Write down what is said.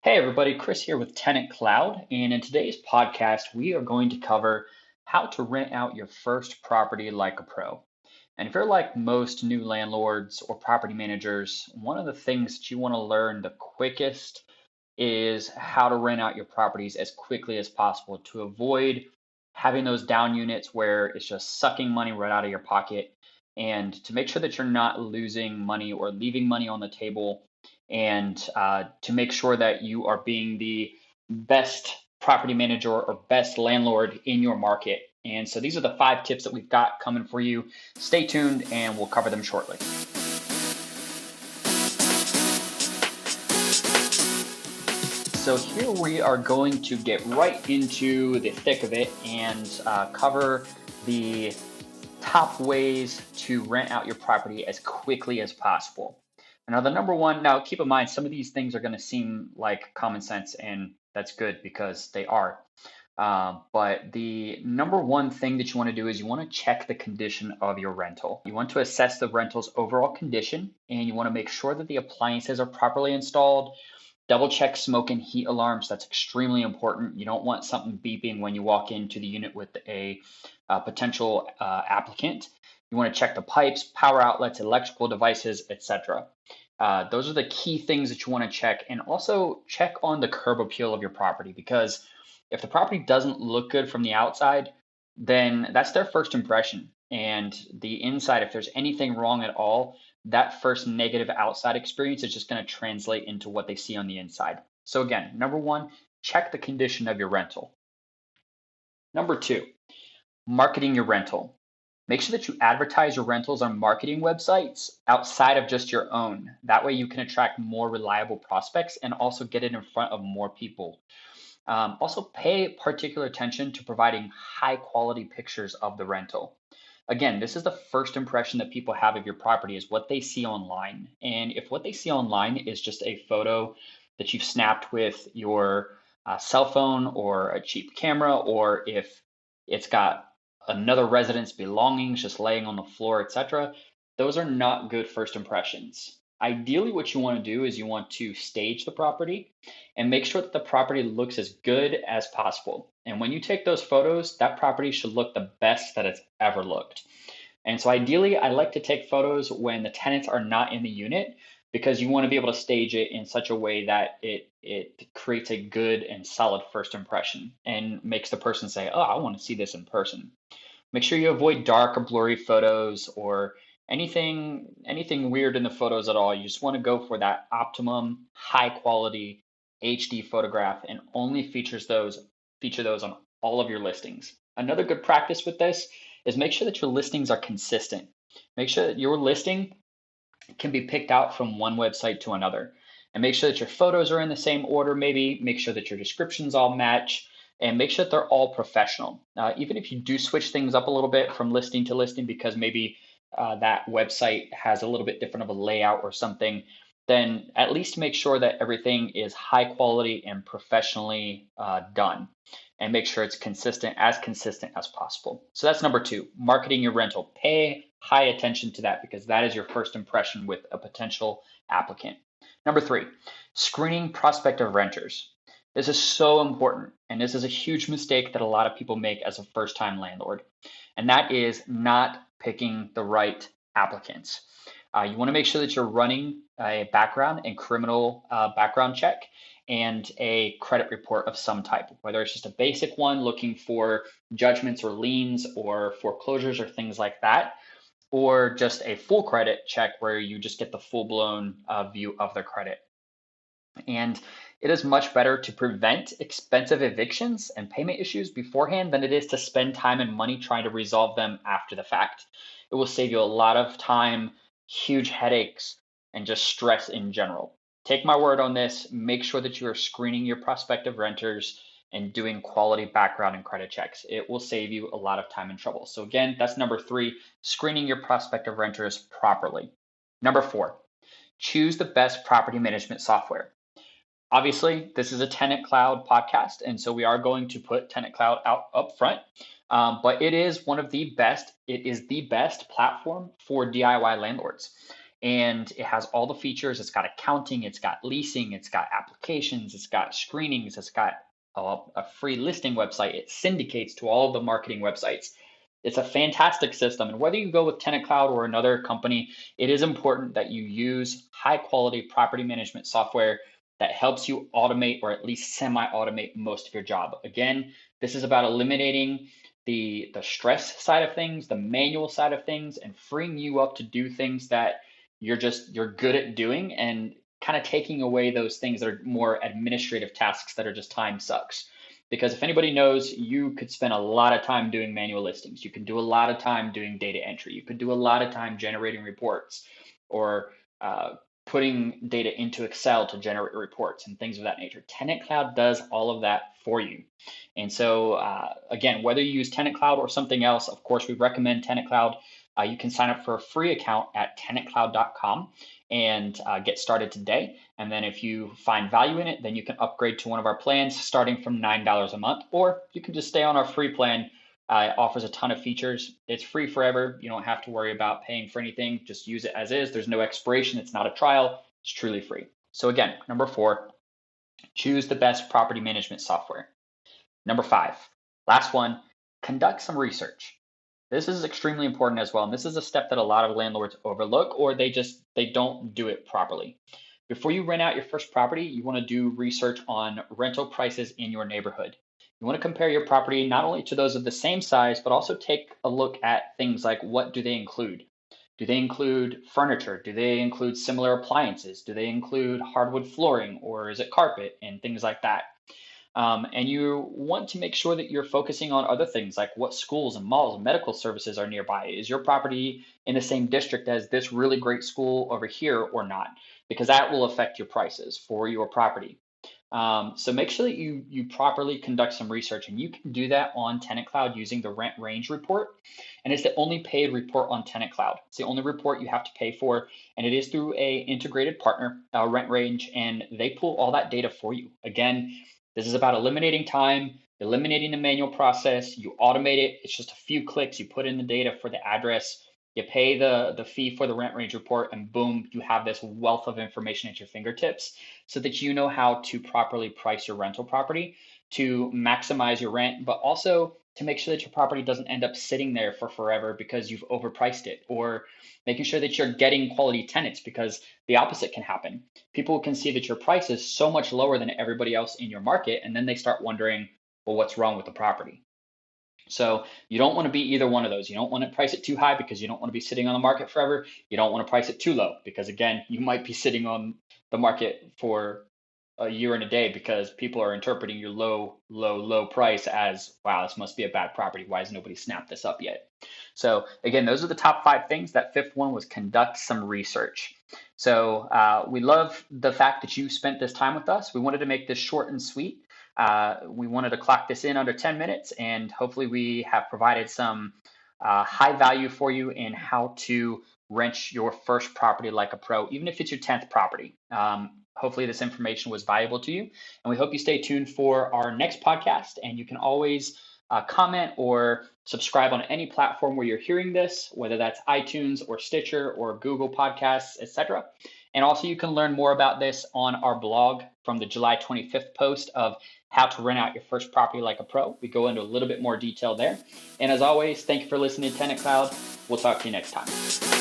Hey everybody, Chris here with TenantCloud, and in today's podcast, we are going to cover how to rent out your first property like a pro. And if you're like most new landlords or property managers, one of the things that you want to learn the quickest is how to rent out your properties as quickly as possible to avoid having those down units where it's just sucking money right out of your pocket, and to make sure that you're not losing money or leaving money on the table, and to make sure that you are being the best property manager or best landlord in your market. And so these are the 5 tips that we've got coming for you. Stay tuned and we'll cover them shortly. So here we are going to get right into the thick of it and cover the top ways to rent out your property as quickly as possible. Now, the number one, now keep in mind, some of these things are going to seem like common sense, and that's good because they are. But the number one thing that you want to do is you want to check the condition of your rental. You want to assess the rental's overall condition, and you want to make sure that the appliances are properly installed. Double check smoke and heat alarms. That's extremely important. You don't want something beeping when you walk into the unit with a potential applicant. You want to check the pipes, power outlets, electrical devices, etc. Those are the key things that you want to check, and also check on the curb appeal of your property, because if the property doesn't look good from the outside, then that's their first impression. And the inside, if there's anything wrong at all, that first negative outside experience is just going to translate into what they see on the inside. So again, number one, check the condition of your rental. Number two, marketing your rental. Make sure that you advertise your rentals on marketing websites outside of just your own. That way you can attract more reliable prospects and also get it in front of more people. Also, pay particular attention to providing high quality pictures of the rental. Again, this is the first impression that people have of your property, is what they see online. And if what they see online is just a photo that you've snapped with your cell phone or a cheap camera, or if it's got another resident's belongings just laying on the floor, etc., those are not good first impressions. Ideally, what you want to do is you want to stage the property and make sure that the property looks as good as possible. And when you take those photos, that property should look the best that it's ever looked. And so ideally, I like to take photos when the tenants are not in the unit, because you want to be able to stage it in such a way that it creates a good and solid first impression and makes the person say, oh, I want to see this in person. Make sure you avoid dark or blurry photos or anything weird in the photos at all. You just want to go for that optimum high quality HD photograph, and only feature those on all of your listings. Another good practice with this is make sure that your listings are consistent. Make sure that your listing can be picked out from one website to another, and make sure that your photos are in the same order. Maybe make sure that your descriptions all match, and make sure that they're all professional. Even if you do switch things up a little bit from listing to listing, because maybe that website has a little bit different of a layout or something, then at least make sure that everything is high quality and professionally done, and make sure it's consistent as possible. So that's number two, marketing your rental. Pay high attention to that, because that is your first impression with a potential applicant. Number three, screening prospective renters. This is so important, and this is a huge mistake that a lot of people make as a first-time landlord, and that is not picking the right applicants. You want to make sure that you're running a background and criminal background check and a credit report of some type, whether it's just a basic one looking for judgments or liens or foreclosures or things like that, or just a full credit check where you just get the full-blown view of their credit. And it is much better to prevent expensive evictions and payment issues beforehand than it is to spend time and money trying to resolve them after the fact. It will save you a lot of time, huge headaches, and just stress in general. Take my word on this. Make sure that you are screening your prospective renters and doing quality background and credit checks. It will save you a lot of time and trouble. So again, that's number three, screening your prospective renters properly. Number four, choose the best property management software. Obviously, this is a TenantCloud podcast, and so we are going to put TenantCloud out up front. But it is one of the best. It is the best platform for DIY landlords. and it has all the features. It's got accounting, it's got leasing, it's got applications, it's got screenings, it's got a free listing website. It syndicates to all of the marketing websites. It's a fantastic system. And whether you go with TenantCloud or another company, it is important that you use high quality property management software that helps you automate or at least semi-automate most of your job. Again, this is about eliminating the stress side of things, the manual side of things, and freeing you up to do things that you're good at doing, and kind of taking away those things that are more administrative tasks that are just time sucks. Because if anybody knows, you could spend a lot of time doing manual listings. You can do a lot of time doing data entry. You could do a lot of time generating reports, or putting data into Excel to generate reports and things of that nature. TenantCloud does all of that for you. And so again, whether you use TenantCloud or something else, of course, we recommend TenantCloud. You can sign up for a free account at tenantcloud.com and get started today. And then if you find value in it, then you can upgrade to one of our plans starting from $9 a month, or you can just stay on our free plan. It offers a ton of features. It's free forever. You don't have to worry about paying for anything. Just use it as is. There's no expiration. It's not a trial. It's truly free. So again, number 4, choose the best property management software. Number 5, last one, conduct some research. This is extremely important as well. And this is a step that a lot of landlords overlook, or they don't do it properly. Before you rent out your first property, you want to do research on rental prices in your neighborhood. You want to compare your property not only to those of the same size, but also take a look at things like, what do they include? Do they include furniture? Do they include similar appliances? Do they include hardwood flooring, or is it carpet, and things like that? And you want to make sure that you're focusing on other things like what schools and malls and medical services are nearby. Is your property in the same district as this really great school over here or not? Because that will affect your prices for your property. So make sure that you properly conduct some research, and you can do that on TenantCloud using the rent range report. And it's the only paid report on TenantCloud. It's the only report you have to pay for, and it is through a integrated partner, Rent Range, and they pull all that data for you. Again, this is about eliminating time, eliminating the manual process. You automate it. It's just a few clicks. You put in the data for the address. You pay the fee for the rent range report, and boom, you have this wealth of information at your fingertips so that you know how to properly price your rental property to maximize your rent, but also to make sure that your property doesn't end up sitting there for forever because you've overpriced it, or making sure that you're getting quality tenants, because the opposite can happen. People can see that your price is so much lower than everybody else in your market, and then they start wondering, well, what's wrong with the property? So you don't want to be either one of those. You don't want to price it too high because you don't want to be sitting on the market forever. You don't want to price it too low because, again, you might be sitting on the market for a year and a day because people are interpreting your low price as, wow, this must be a bad property. Why has nobody snapped this up yet? So again, those are the top 5 things. That 5th one was conduct some research. So we love the fact that you spent this time with us. We wanted to make this short and sweet. We wanted to clock this in under 10 minutes, and hopefully we have provided some high value for you in how to rent your first property like a pro, even if it's your 10th property. Hopefully this information was valuable to you, and we hope you stay tuned for our next podcast. And you can always comment or subscribe on any platform where you're hearing this, whether that's iTunes or Stitcher or Google Podcasts, etc. And also you can learn more about this on our blog from the July 25th post of how to rent out your first property like a pro. We go into a little bit more detail there. And as always, thank you for listening to TenantCloud. We'll talk to you next time.